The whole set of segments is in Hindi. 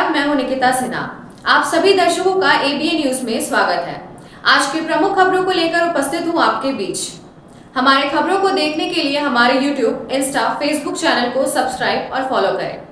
नमस्कार, मैं हूं निकिता सिन्हा। आप सभी दर्शकों का एबीएन न्यूज में स्वागत है। आज की प्रमुख खबरों को लेकर उपस्थित हूं आपके बीच। हमारे खबरों को देखने के लिए हमारे यूट्यूब, इंस्टा, फेसबुक चैनल को सब्सक्राइब और फॉलो करें।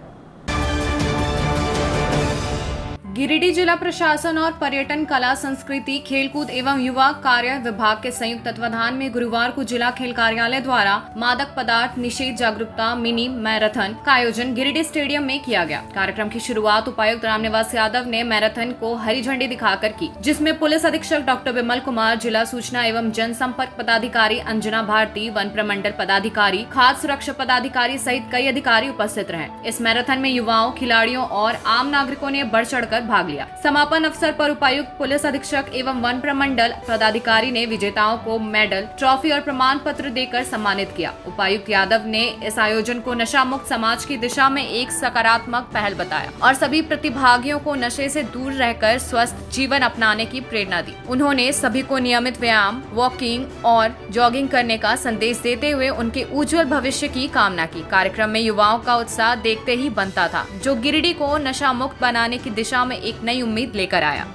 गिरिडीह जिला प्रशासन और पर्यटन, कला, संस्कृति, खेलकूद एवं युवा कार्य विभाग के संयुक्त तत्वाधान में गुरुवार को जिला खेल कार्यालय द्वारा मादक पदार्थ निषेध जागरूकता मिनी मैराथन का आयोजन गिरिडीह स्टेडियम में किया गया। कार्यक्रम की शुरुआत उपायुक्त रामनिवास यादव ने मैराथन को हरी झंडी दिखाकर की, जिसमें पुलिस अधीक्षक डॉक्टर विमल कुमार, जिला सूचना एवं जनसंपर्क पदाधिकारी अंजना भारती, वन प्रमंडल पदाधिकारी, खाद्य सुरक्षा पदाधिकारी सहित कई अधिकारी उपस्थित रहे। इस मैराथन में युवाओं, खिलाड़ियों और आम नागरिकों ने बढ़ चढ़कर भाग लिया। समापन अवसर पर उपायुक्त, पुलिस अधीक्षक एवं वन प्रमंडल पदाधिकारी ने विजेताओं को मेडल, ट्रॉफी और प्रमाण पत्र देकर सम्मानित किया। उपायुक्त यादव ने इस आयोजन को नशा मुक्त समाज की दिशा में एक सकारात्मक पहल बताया और सभी प्रतिभागियों को नशे से दूर रहकर स्वस्थ जीवन अपनाने की प्रेरणा दी। उन्होंने सभी को नियमित व्यायाम, वॉकिंग और जॉगिंग करने का संदेश देते हुए उनके उज्जवल भविष्य की कामना की। कार्यक्रम में युवाओं का उत्साह देखते ही बनता था, जो गिरिडीह को नशा मुक्त बनाने की दिशा में एक नई उम्मीद लेकर आया।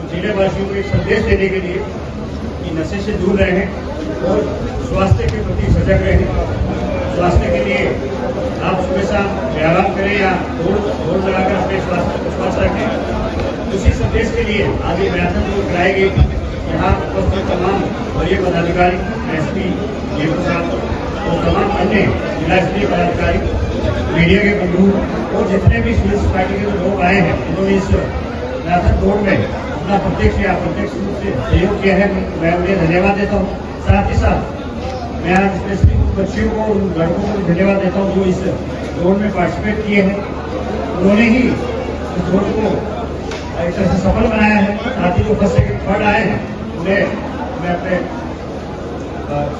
जिले वासियों को एक संदेश देने के लिए कि नशे से दूर रहें और स्वास्थ्य के प्रति सजग रहें। स्वास्थ्य के लिए आप सुबह शाम व्यायाम करें या दौड़ लगाकर अपने स्वास्थ्य को स्वस्थ रखें। उसी संदेश के लिए आज ये मैराथन दौड़ कराई गई। यहाँ उपस्थित तमाम वरीय पदाधिकारी, एसपी, डीएम साहब और तमाम अन्य जिला स्तरीय पदाधिकारी, मीडिया के बंधु और जितने भी सिविल सोसाइटी के लोग आए हैं, उन्होंने इस मैराथन दौड़ में अपना प्रत्यक्ष या अप्रत्यक्ष रूप से सहयोग किया है। मैं उन्हें धन्यवाद देता हूँ। साथ ही साथ मैं आज स्पेशली बच्चियों को, उन लड़कों को धन्यवाद देता हूँ जो इस दौड़ में पार्टिसिपेट किए हैं। उन्होंने ही इस दौड़ को एक तरह से सफल बनाया है। साथ ही जो फर्स्ट सेकंड थर्ड आए हैं, उन्हें मैं अपने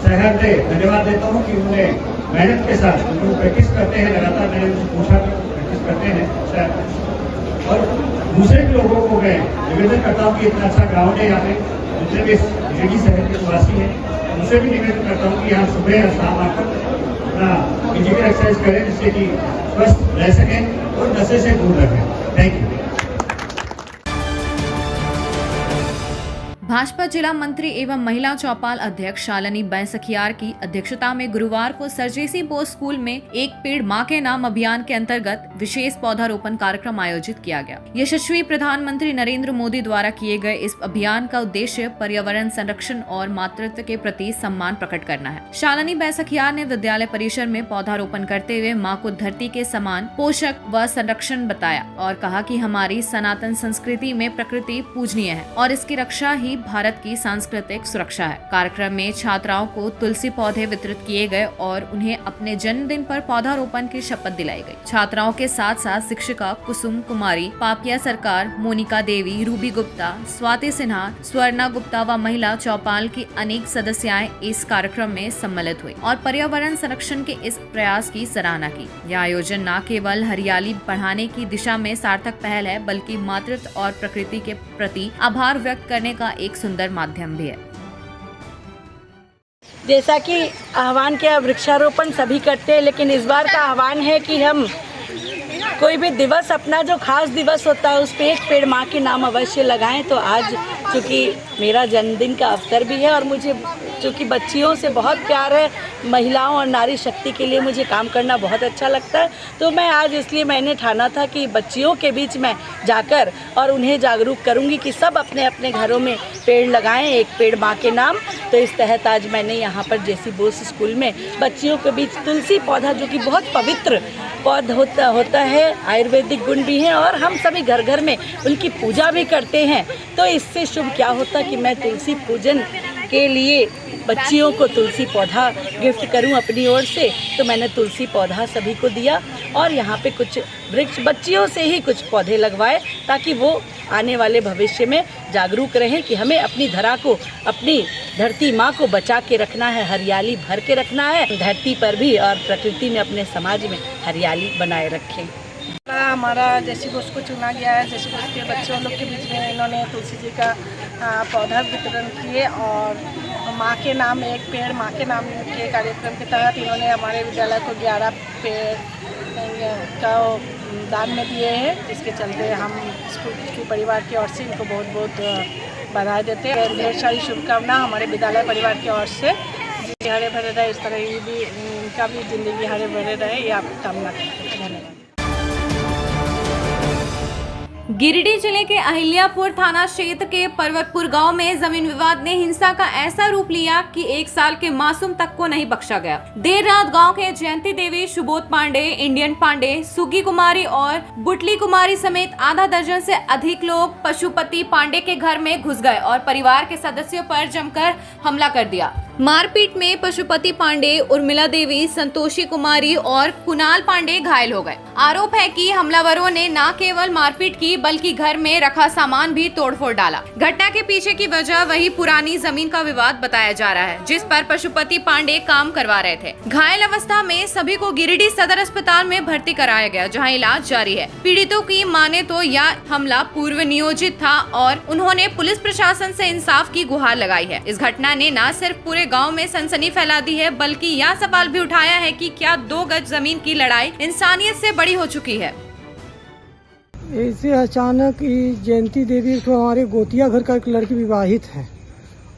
शहर से धन्यवाद देता हूँ कि उन्होंने मेहनत के साथ उनको प्रैक्टिस करते हैं। लगातार मैंने उनसे पूछा कि प्रैक्टिस करते हैं शायद। और दूसरे लोगों को मैं निवेदन करता हूँ कि इतना अच्छा ग्राउंड है यहाँ पे, जितने भी गिरिडीह शहर के निवासी हैं उनसे भी निवेदन करता हूँ कि यहाँ सुबह या शाम आकर अपना फिजिकल एक्सरसाइज करें, जिससे कि स्वस्थ रह सकें और नशे से दूर रहें। Thank you. भाजपा जिला मंत्री एवं महिला चौपाल अध्यक्ष शालिनी बैंसखियार की अध्यक्षता में गुरुवार को सर जेसी बोस स्कूल में एक पेड़ मां के नाम अभियान के अंतर्गत विशेष पौधारोपण कार्यक्रम आयोजित किया गया। यशस्वी प्रधानमंत्री नरेंद्र मोदी द्वारा किए गए इस अभियान का उद्देश्य पर्यावरण संरक्षण और मातृत्व के प्रति सम्मान प्रकट करना है। शालिनी बैंसखियार ने विद्यालय परिसर में पौधारोपण करते हुए मां को धरती के समान पोषक व संरक्षण बताया और कहा कि हमारी सनातन संस्कृति में प्रकृति पूजनीय है और इसकी रक्षा ही भारत की सांस्कृतिक सुरक्षा है। कार्यक्रम में छात्राओं को तुलसी पौधे वितरित किए गए और उन्हें अपने जन्मदिन पर पौधारोपण की शपथ दिलाई गई। छात्राओं के साथ साथ शिक्षिका कुसुम कुमारी, पापिया सरकार, मोनिका देवी, रूबी गुप्ता, स्वाति सिन्हा, स्वर्णा गुप्ता व महिला चौपाल की अनेक सदस्याएं इस कार्यक्रम में सम्मिलित हुई और पर्यावरण संरक्षण के इस प्रयास की सराहना की। यह आयोजन न केवल हरियाली बढ़ाने की दिशा में सार्थक पहल है, बल्कि मातृत्व और प्रकृति के प्रति आभार व्यक्त करने का एक सुंदर माध्यम भी है। जैसा कि आह्वान किया, वृक्षारोपण सभी करते हैं, लेकिन इस बार का आह्वान है कि हम कोई भी दिवस, अपना जो खास दिवस होता है, उस पे एक पेड़ माँ के नाम अवश्य लगाएं। तो आज चूँकि मेरा जन्मदिन का अवसर भी है और मुझे चूँकि बच्चियों से बहुत प्यार है, महिलाओं और नारी शक्ति के लिए मुझे काम करना बहुत अच्छा लगता है, तो मैं आज इसलिए मैंने ठाना था कि बच्चियों के बीच में जाकर और उन्हें जागरूक करूंगी कि सब अपने अपने घरों में पेड़ लगाएं, एक पेड़ माँ के नाम। तो इस तहत आज मैंने यहाँ पर जेसी बोस स्कूल में बच्चियों के बीच तुलसी पौधा, जो कि बहुत पवित्र पौधा होता है, आयुर्वेदिक गुण भी हैं और हम सभी घर घर में उनकी पूजा भी करते हैं। तो इससे शुभ क्या होता कि मैं तुलसी पूजन के लिए बच्चियों को तुलसी पौधा गिफ्ट करूं अपनी ओर से। तो मैंने तुलसी पौधा सभी को दिया और यहाँ पे कुछ वृक्ष बच्चियों से ही कुछ पौधे लगवाए, ताकि वो आने वाले भविष्य में जागरूक रहें कि हमें अपनी धरा को, अपनी धरती माँ को बचा के रखना है, हरियाली भर के रखना है धरती पर भी, और प्रकृति में, अपने समाज में हरियाली बनाए रखें। हमारा जेसी बोस को चुना गया है। जेसी बोस के बच्चों लोग के बीच में इन्होंने तुलसी जी का पौधा वितरण किए और माँ के नाम एक पेड़ माँ के नाम के कार्यक्रम के तहत इन्होंने हमारे विद्यालय को 11 पेड़ का दान में दिए हैं, जिसके चलते हम स्कूल के परिवार की ओर से इनको बहुत बहुत बधाई देते हैं। ढेर सारी शुभकामना हमारे विद्यालय परिवार की ओर से। जी हरे भरे रहे, इस तरह ये भी इनका भी ज़िंदगी हरे भरे रहे, ये आप कामना करते हैं। धन्यवाद। गिरिडीह जिले के अहिल्यापुर थाना क्षेत्र के पर्वतपुर गांव में जमीन विवाद ने हिंसा का ऐसा रूप लिया कि 1 साल के मासूम तक को नहीं बख्शा गया। देर रात गांव के जयंती देवी, सुबोध पांडे, इंडियन पांडे, सुगी कुमारी और बुटली कुमारी समेत आधा दर्जन से अधिक लोग पशुपति पांडे के घर में घुस गए और परिवार के सदस्यों पर जमकर हमला कर दिया। मारपीट में पशुपति पांडे, उर्मिला देवी, संतोषी कुमारी और कुणाल पांडे घायल हो गए। आरोप है कि हमलावरों ने न केवल मारपीट की बल्कि घर में रखा सामान भी तोड़फोड़ डाला। घटना के पीछे की वजह वही पुरानी जमीन का विवाद बताया जा रहा है, जिस पर पशुपति पांडे काम करवा रहे थे। घायल अवस्था में सभी को गिरिडीह सदर अस्पताल में भर्ती कराया गया, जहां इलाज जारी है। पीड़ितों की माने तो यह हमला पूर्व नियोजित था और उन्होंने पुलिस प्रशासन से इंसाफ की गुहार लगाई है। इस घटना ने न सिर्फ पूरे गांव में सनसनी फैला दी है, बल्कि यह सवाल भी उठाया है कि क्या 2 गज जमीन की लड़ाई इंसानियत से बड़ी हो चुकी है। ऐसे अचानक ये जयंती देवी तो हमारे गोतिया घर का एक लड़की विवाहित है।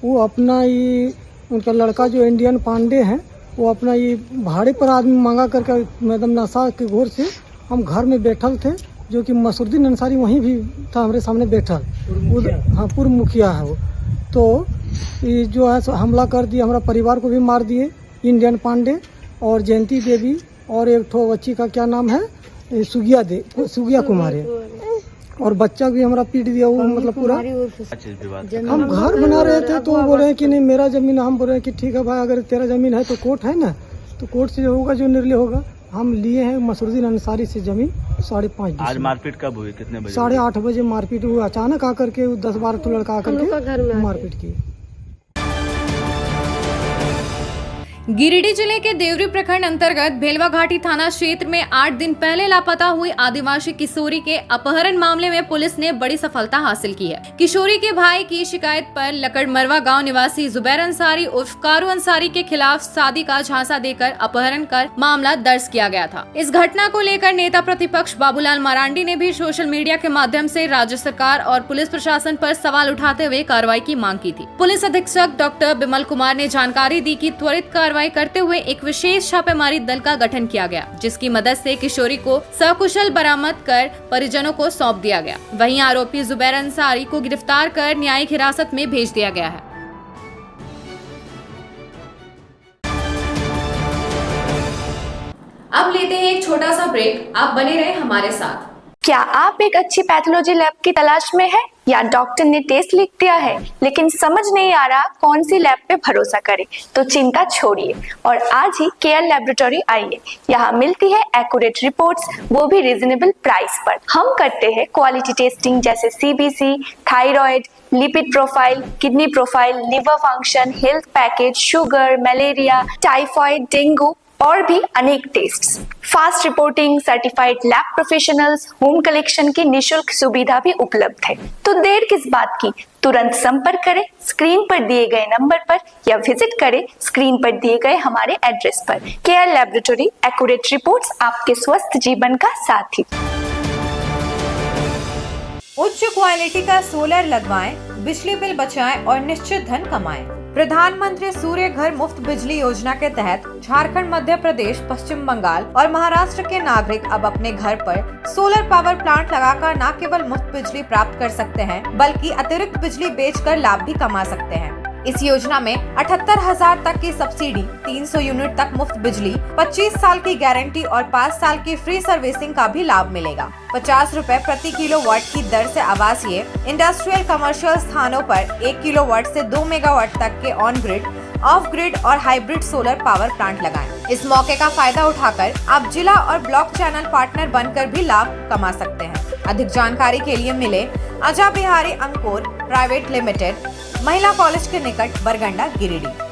वो अपना ये उनका लड़का जो इंडियन पांडे हैं, वो अपना ये भाड़े पर आदमी मांगा करके मतलब नशा के घोर से हम घर में बैठल थे, जो कि मसरुद्दीन अंसारी वहीं भी था हमारे सामने बैठल। हाँ, पूर्व मुखिया है वो। तो ये जो है हमला कर दिया, हमारा परिवार को भी मार दिए। इंडियन पांडे और जयंती देवी और एक ठो बच्ची का क्या नाम है, सुगिया कुमारी, और बच्चा भी हमारा पीट दिया। वो मतलब पूरा हम घर बना रहे थे तो वो बोल रहे हैं कि नहीं मेरा जमीन है। हम बोल रहे हैं कि ठीक है भाई, अगर तेरा जमीन है तो कोर्ट है ना, तो कोर्ट से होगा जो निर्णय होगा। हम लिए हैं मसरुद्दीन अंसारी से जमीन 5:30। आज मारपीट कब हुई, कितने बजे? 8:30 बजे मारपीट हुई। अचानक आकर के 10-12 तो लड़का आकर के मारपीट की। गिरिडीह जिले के देवरी प्रखंड अंतर्गत भेलवा घाटी थाना क्षेत्र में 8 दिन पहले लापता हुई आदिवासी किशोरी के अपहरण मामले में पुलिस ने बड़ी सफलता हासिल की है। किशोरी के भाई की शिकायत पर लकड़मरवा गांव निवासी जुबैर अंसारी उर्फ कारू अंसारी के खिलाफ शादी का झांसा देकर अपहरण कर मामला दर्ज किया गया था। इस घटना को लेकर नेता प्रतिपक्ष बाबूलाल मरांडी ने भी सोशल मीडिया के माध्यम से राज्य सरकार और पुलिस प्रशासन पर सवाल उठाते हुए कार्रवाई की मांग की थी। पुलिस अधीक्षक डॉक्टर बिमल कुमार ने जानकारी दी कि त्वरित कार्रवाई करते हुए एक विशेष छापेमारी दल का गठन किया गया, जिसकी मदद से किशोरी को सकुशल बरामद कर परिजनों को सौंप दिया गया। वहीं आरोपी जुबैर अंसारी को गिरफ्तार कर न्यायिक हिरासत में भेज दिया गया है। अब लेते हैं एक छोटा सा ब्रेक, आप बने रहे हमारे साथ। क्या आप एक अच्छी पैथोलॉजी लैब की तलाश में है या डॉक्टर ने टेस्ट लिख दिया है लेकिन समझ नहीं आ रहा कौन सी लैब पे भरोसा करें? तो चिंता छोड़िए और आज ही केयर लैबोरेटरी आइए। यहाँ मिलती है एक्यूरेट रिपोर्ट्स, वो भी रीजनेबल प्राइस पर। हम करते हैं क्वालिटी टेस्टिंग जैसे CBC, thyroid, lipid profile, kidney profile, liver function, health package, sugar, malaria, typhoid, dengue और भी अनेक tests. Fast reporting, certified lab professionals, home collection की निशुल्क सुविधा भी उपलब्ध है। तो देर किस बात की, तुरंत संपर्क करें स्क्रीन पर दिए गए नंबर पर या विजिट करें स्क्रीन पर दिए गए हमारे एड्रेस पर। केयर लैबोरेटरी, एक्यूरेट रिपोर्ट्स, आपके स्वस्थ जीवन का साथी। उच्च क्वालिटी का सोलर लगवाएं, बिजली बिल बचाएं और निश्चित धन कमाएं। प्रधानमंत्री सूर्य घर मुफ्त बिजली योजना के तहत झारखंड, मध्य प्रदेश, पश्चिम बंगाल और महाराष्ट्र के नागरिक अब अपने घर पर सोलर पावर प्लांट लगाकर न केवल मुफ्त बिजली प्राप्त कर सकते हैं, बल्कि अतिरिक्त बिजली बेचकर लाभ भी कमा सकते हैं। इस योजना में 78,000 तक की सब्सिडी, 300 यूनिट तक मुफ्त बिजली, 25 साल की गारंटी और 5 साल की फ्री सर्विसिंग का भी लाभ मिलेगा। 50 रुपए प्रति किलोवाट की दर से आवासीय, इंडस्ट्रियल, कमर्शियल स्थानों पर 1 किलोवाट से 2 मेगावाट तक के ऑन ग्रिड, ऑफ ग्रिड और हाइब्रिड सोलर पावर प्लांट लगाएं। इस मौके का फायदा उठाकर आप जिला और ब्लॉक चैनल पार्टनर बनकर भी लाभ कमा सकते हैं। अधिक जानकारी के लिए मिले अजा बिहारी अंकुर प्राइवेट लिमिटेड, महिला कॉलेज के निकट, बरगंडा, गिरिडीह।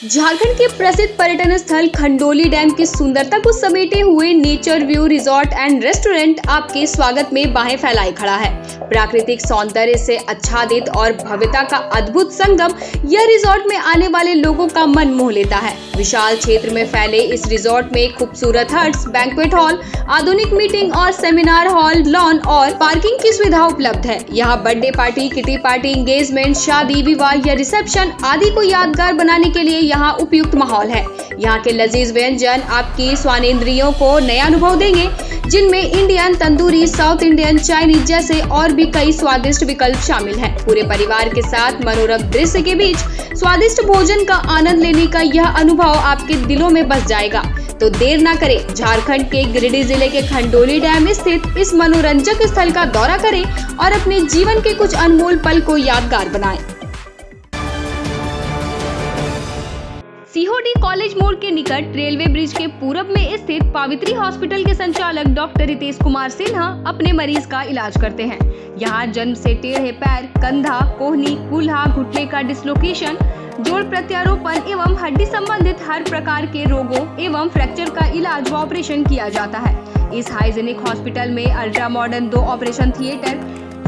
झारखंड के प्रसिद्ध पर्यटन स्थल खंडोली डैम की सुंदरता को समेटे हुए nature view resort and restaurant आपके स्वागत में बाहें फैलाए खड़ा है। प्राकृतिक सौंदर्य से आच्छादित और भव्यता का अद्भुत संगम यह रिजॉर्ट में आने वाले लोगों का मन मोह लेता है। विशाल क्षेत्र में फैले इस रिजॉर्ट में खूबसूरत हट्स, बैंक्वेट हॉल, आधुनिक मीटिंग और सेमिनार हॉल, लॉन और पार्किंग की सुविधा उपलब्ध है। यहाँ birthday party, kitty party, engagement, शादी, विवाह या रिसेप्शन आदि को यादगार बनाने के लिए यहाँ उपयुक्त माहौल है। यहाँ के लजीज व्यंजन आपकी स्वानेंद्रियों को नया अनुभव देंगे, जिनमें Indian, tandoori, south Indian, Chinese जैसे और भी कई स्वादिष्ट विकल्प शामिल हैं। पूरे परिवार के साथ मनोरम दृश्य के बीच स्वादिष्ट भोजन का आनंद लेने का यह अनुभव आपके दिलों में बस जाएगा। तो देर ना करें, झारखंड के गिरिडीह जिले के खंडोली डैम स्थित इस मनोरंजक स्थल का दौरा करें और अपने जीवन के कुछ अनमोल पल को यादगार बनाएं। सीहोडी कॉलेज मोड़ के निकट रेलवे ब्रिज के पूरब में स्थित पावित्री हॉस्पिटल के संचालक डॉक्टर रितेश कुमार सिन्हा अपने मरीज का इलाज करते हैं। यहाँ जन्म से टेढ़े पैर, कंधा, कोहनी, कूल्हा, घुटने का डिसलोकेशन, जोड़ प्रत्यारोपण एवं हड्डी संबंधित हर प्रकार के रोगों एवं फ्रैक्चर का इलाज व ऑपरेशन किया जाता है। इस हाइजेनिक हॉस्पिटल में ultra modern 2 operation theatre,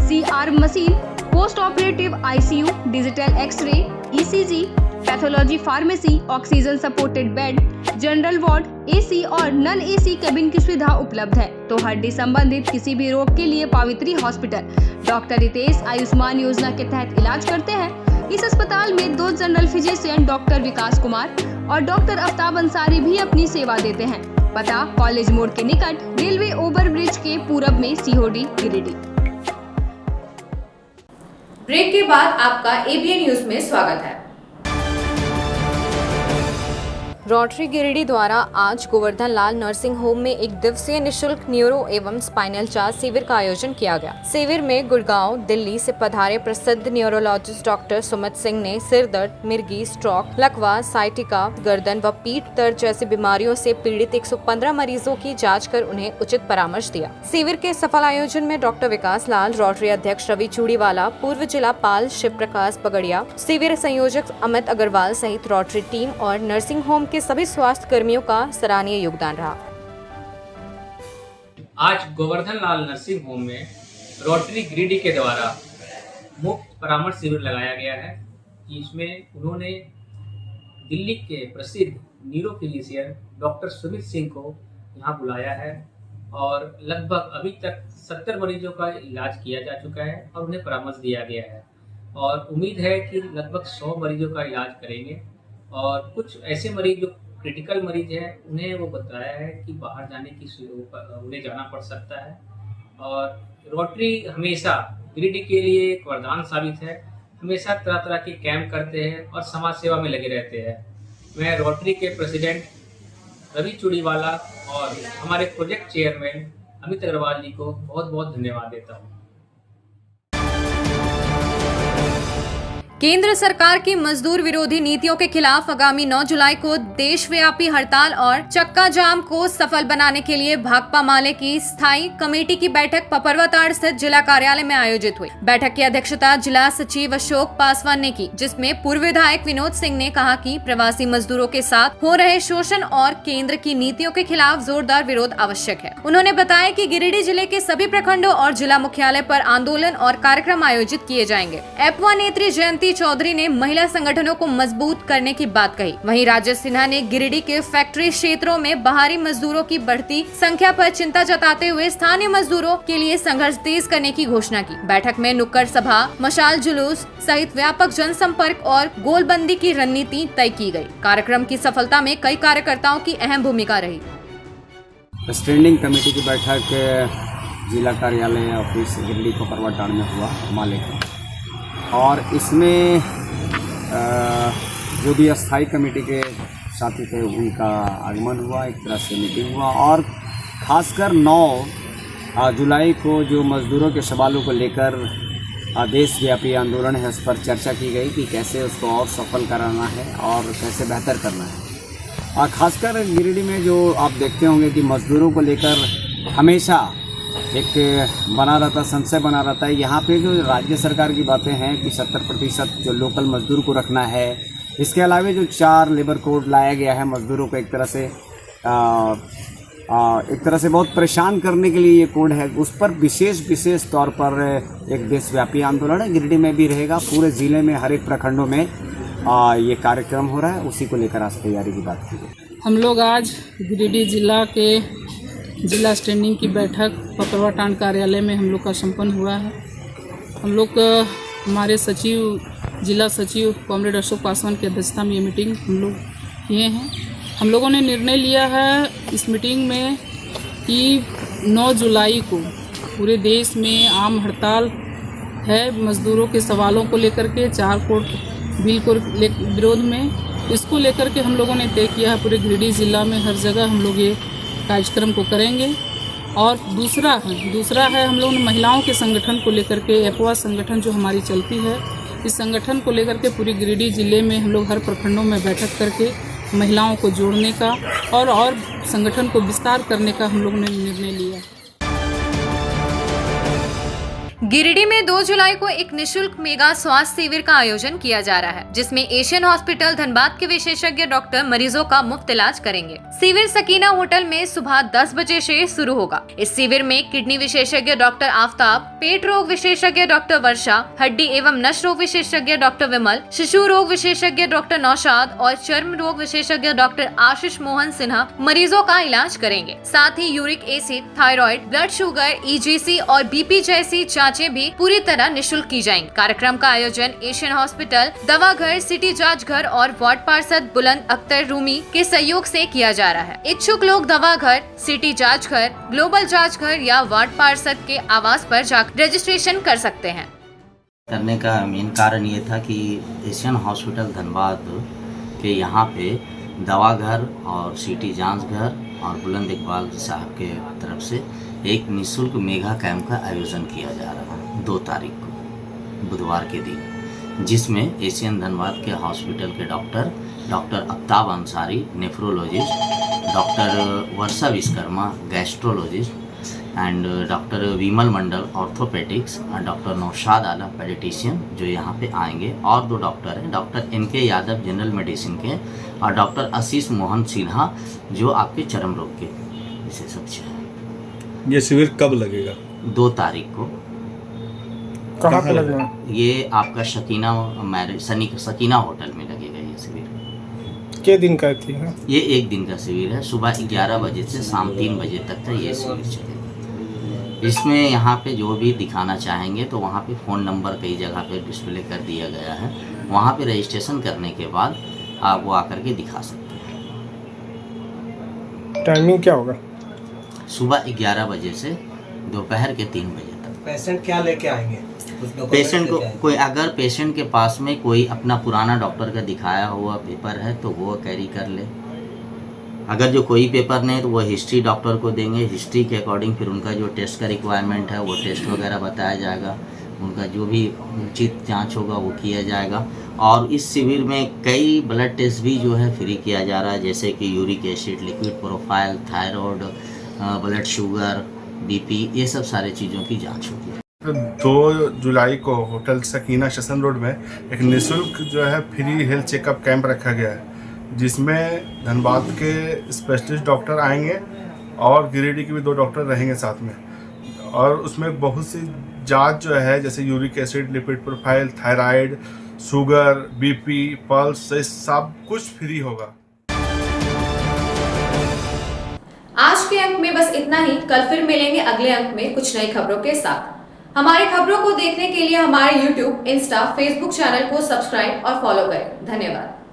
CR machine, post operative ICU, digital X ray, ECG, pathology pharmacy, oxygen supported bed, general ward, AC और नॉन AC केबिन की सुविधा उपलब्ध है। तो हड्डी संबंधित किसी भी रोग के लिए पावित्री हॉस्पिटल डॉक्टर रितेश आयुष्मान योजना के तहत इलाज करते हैं। इस अस्पताल में 2 जनरल फिजिशियन डॉक्टर विकास कुमार और डॉक्टर आफ्ताब अंसारी भी अपनी सेवा देते हैं। पता कॉलेज मोड़ के निकट रेलवे ओवर ब्रिज के पूरब में, सीहोडी, गिरिडीह। ब्रेक के बाद आपका ABN न्यूज में स्वागत है। रोटरी गिरिडीह द्वारा आज गोवर्धन लाल नर्सिंग होम में एक दिवसीय निशुल्क न्यूरो एवं स्पाइनल जांच शिविर का आयोजन किया गया। शिविर में गुड़गांव, दिल्ली से पधारे प्रसिद्ध न्यूरोलॉजिस्ट डॉक्टर सुमित सिंह ने सिर दर्द, मिर्गी, स्ट्रोक, लकवा, साइटिका, गर्दन व पीठ दर्द जैसी बीमारियों से पीड़ित 115 मरीजों की जाँच कर उन्हें उचित परामर्श दिया। शिविर के सफल आयोजन में डॉक्टर विकास लाल, रोटरी अध्यक्ष रवि चूड़ीवाला, पूर्व जिला पाल शिव प्रकाश पगड़िया, शिविर संयोजक अमित अग्रवाल सहित रोटरी टीम और नर्सिंग होम के सभी स्वास्थ्य कर्मियों का सराहनीय योगदान रहा। आज गोवर्धन लाल नर्सिंग होम में रोटरी गिरिडीह के द्वारा मुफ्त परामर्श शिविर लगाया गया है। इसमें उन्होंने दिल्ली के प्रसिद्ध neuro physician doctor Sumit Singh को यहाँ बुलाया है और लगभग अभी तक 70 मरीजों का इलाज किया जा चुका है और उन्हें परामर्श दिया गया है और उम्मीद है कि लगभग 100 मरीजों का इलाज करेंगे। और कुछ ऐसे मरीज जो क्रिटिकल मरीज हैं उन्हें वो बताया है कि बाहर जाने की उन्हें जाना पड़ सकता है। और रोटरी हमेशा गिरिडीह के लिए एक वरदान साबित है, हमेशा तरह तरह के कैंप करते हैं और समाज सेवा में लगे रहते हैं। मैं रोटरी के प्रेसिडेंट रवि चूड़ीवाला और हमारे प्रोजेक्ट चेयरमैन अमित अग्रवाल जी को बहुत बहुत धन्यवाद देता हूँ। केंद्र सरकार की मजदूर विरोधी नीतियों के खिलाफ आगामी 9 जुलाई को देशव्यापी हड़ताल और चक्का जाम को सफल बनाने के लिए भाकपा माले की स्थायी कमेटी की बैठक पपरवाताड़ स्थित जिला कार्यालय में आयोजित हुई। बैठक की अध्यक्षता जिला सचिव अशोक पासवान ने की, जिसमें पूर्व विधायक विनोद सिंह ने कहा कि प्रवासी मजदूरों के साथ हो रहे शोषण और केंद्र की नीतियों के खिलाफ जोरदार विरोध आवश्यक है। उन्होंने बताया कि गिरिडीह जिले के सभी प्रखंडों और जिला मुख्यालय पर आंदोलन और कार्यक्रम आयोजित किए जाएंगे। एपवा नेत्री जयंती चौधरी ने महिला संगठनों को मजबूत करने की बात कही। वहीं राजेश सिन्हा ने गिरिडीह के फैक्ट्री क्षेत्रों में बाहरी मजदूरों की बढ़ती संख्या पर चिंता जताते हुए स्थानीय मजदूरों के लिए संघर्ष तेज करने की घोषणा की। बैठक में नुक्कड़ सभा, मशाल जुलूस सहित व्यापक जनसंपर्क और गोलबंदी की रणनीति तय की गई। कार्यक्रम की सफलता में कई कार्यकर्ताओं की अहम भूमिका रही। स्टैंडिंग कमेटी की बैठक जिला कार्यालय ऑफिस गिरिडीह पपरवाताड़ में हुआ माले का, और इसमें जो भी अस्थाई कमेटी के साथी थे उनका आगमन हुआ, एक तरह से मीटिंग हुआ और खासकर 9 जुलाई को जो मजदूरों के सवालों को लेकर देशव्यापी आंदोलन है उस पर चर्चा की गई कि कैसे उसको और सफल कराना है और कैसे बेहतर करना है। और ख़ासकर गिरिडीह में जो आप देखते होंगे कि मजदूरों को लेकर हमेशा एक बना रहता, संशय बना रहता है। यहाँ पे जो राज्य सरकार की बातें हैं कि 70% जो लोकल मजदूर को रखना है इसके अलावा जो 4 लेबर कोड लाया गया है मज़दूरों को एक तरह से बहुत परेशान करने के लिए ये कोड है, उस पर विशेष तौर पर एक देशव्यापी आंदोलन है। गिरिडीह में भी रहेगा, पूरे ज़िले में हर एक प्रखंडों में ये कार्यक्रम हो रहा है। उसी को लेकर आज तैयारी की बात की गई। हम लोग आज गिरिडीह जिला के जिला स्टैंडिंग की बैठक पकड़वाटान कार्यालय में हम लोग का संपन्न हुआ है। हम लोग हमारे जिला सचिव कॉमरेड अशोक पासवान की अध्यक्षता में ये मीटिंग हम लोग किए हैं। हम लोगों ने निर्णय लिया है इस मीटिंग में कि 9 जुलाई को पूरे देश में आम हड़ताल है मज़दूरों के सवालों को लेकर के, 4 कोड बिल को विरोध में। इसको लेकर के हम लोगों ने तय किया है पूरे गिरिडीह ज़िला में हर जगह हम लोग ये कार्यक्रम को करेंगे। और दूसरा है हम लोगों ने महिलाओं के संगठन को लेकर के, एफवा संगठन जो हमारी चलती है, इस संगठन को लेकर के पूरी गिरिडीह ज़िले में हम लोग हर प्रखंडों में बैठक करके महिलाओं को जोड़ने का और संगठन को विस्तार करने का हम लोगों ने निर्णय लिया। गिरिडीह में 2 जुलाई को एक निशुल्क मेगा स्वास्थ्य शिविर का आयोजन किया जा रहा है, जिसमें एशियन हॉस्पिटल धनबाद के विशेषज्ञ डॉक्टर मरीजों का मुफ्त इलाज करेंगे। शिविर सकीना होटल में सुबह 10 बजे से शुरू होगा। इस शिविर में किडनी विशेषज्ञ डॉक्टर आफ्ताब, पेट रोग विशेषज्ञ डॉक्टर वर्षा, हड्डी एवं नस रोग विशेषज्ञ डॉक्टर विमल, शिशु रोग विशेषज्ञ डॉक्टर नौशाद और चर्म रोग विशेषज्ञ डॉक्टर आशीष मोहन सिन्हा मरीजों का इलाज करेंगे। साथ ही uric acid, thyroid, blood sugar, EGC और BP जैसी जांचें भी पूरी तरह निशुल्क की जाएंगी। कार्यक्रम का आयोजन एशियन हॉस्पिटल, दवाघर, सिटी जांच घर और वार्ड पार्षद बुलंद अख्तर रूमी के सहयोग से किया जा रहा है। इच्छुक लोग दवाघर, सिटी जांच घर, ग्लोबल जांच घर या वार्ड पार्षद के आवास पर जाकर रजिस्ट्रेशन कर सकते हैं। करने का मेन कारण ये था कि एशियन हॉस्पिटल धनबाद के यहाँ पे दवाघर और सिटी जांच घर और बुलंद इकबाल साहब के तरफ से एक निःशुल्क मेगा कैंप का आयोजन किया जा रहा है 2 तारीख को बुधवार के दिन, जिसमें एशियन धनबाद के हॉस्पिटल के doctor Aftab Ansari nephrologist, doctor Varsha Vishwakarma gastrologist and doctor Vimal Mandal orthopaedics और डॉक्टर नौशाद आलम पेडिटिशियन जो यहाँ पे आएंगे। और 2 डॉक्टर हैं, doctor NK Yadav general medicine के और डॉक्टर आशीष मोहन सिन्हा जो आपके चर्म रोग के विशेषज्ञ हैं। ये शिविर कब लगेगा? 2 तारीख को। कहाँ पे लगेगा? ये आपका सकीना होटल में लगेगा ये शिविर। क्या दिन का थी? ये 1 दिन का शिविर है, सुबह 11 बजे से शाम 3 बजे तक का ये शिविर चलेगा। इसमें यहाँ पे जो भी दिखाना चाहेंगे तो वहाँ पे फ़ोन नंबर कई जगह पे डिस्प्ले कर दिया गया है, वहाँ पे रजिस्ट्रेशन करने के बाद आप वो आकर के दिखा सकते हैं। टाइमिंग क्या होगा? सुबह 11 बजे से दोपहर के 3 बजे तक। पेशेंट क्या लेके आएंगे? पेशेंट को अगर पेशेंट के पास में कोई अपना पुराना डॉक्टर का दिखाया हुआ पेपर है तो वो कैरी कर ले। अगर जो कोई पेपर नहीं तो वो हिस्ट्री डॉक्टर को देंगे, हिस्ट्री के अकॉर्डिंग फिर उनका जो टेस्ट का रिक्वायरमेंट है वो टेस्ट वगैरह बताया जाएगा, उनका जो भी उचित जांच होगा वो किया जाएगा। और इस शिविर में कई ब्लड टेस्ट भी जो है फ्री किया जा रहा है, जैसे कि uric acid, liquid profile, thyroid, blood sugar, BP, ये सब सारे चीज़ों की जांच होगी। 2 जुलाई को होटल सकीना स्टेशन रोड में एक निःशुल्क जो है फ्री हेल्थ चेकअप कैंप रखा गया है, जिसमें धनबाद के स्पेशलिस्ट डॉक्टर आएंगे और गिरिडीह के भी 2 डॉक्टर रहेंगे साथ में। और उसमें बहुत सी जांच जो है जैसे uric acid, lipid profile, thyroid, sugar, BP, pulse, सब कुछ फ्री होगा। आज के अंक में बस इतना ही। कल फिर मिलेंगे अगले अंक में कुछ नई खबरों के साथ। हमारी खबरों को देखने के लिए हमारे YouTube, Insta, Facebook चैनल को सब्सक्राइब और फॉलो करें। धन्यवाद।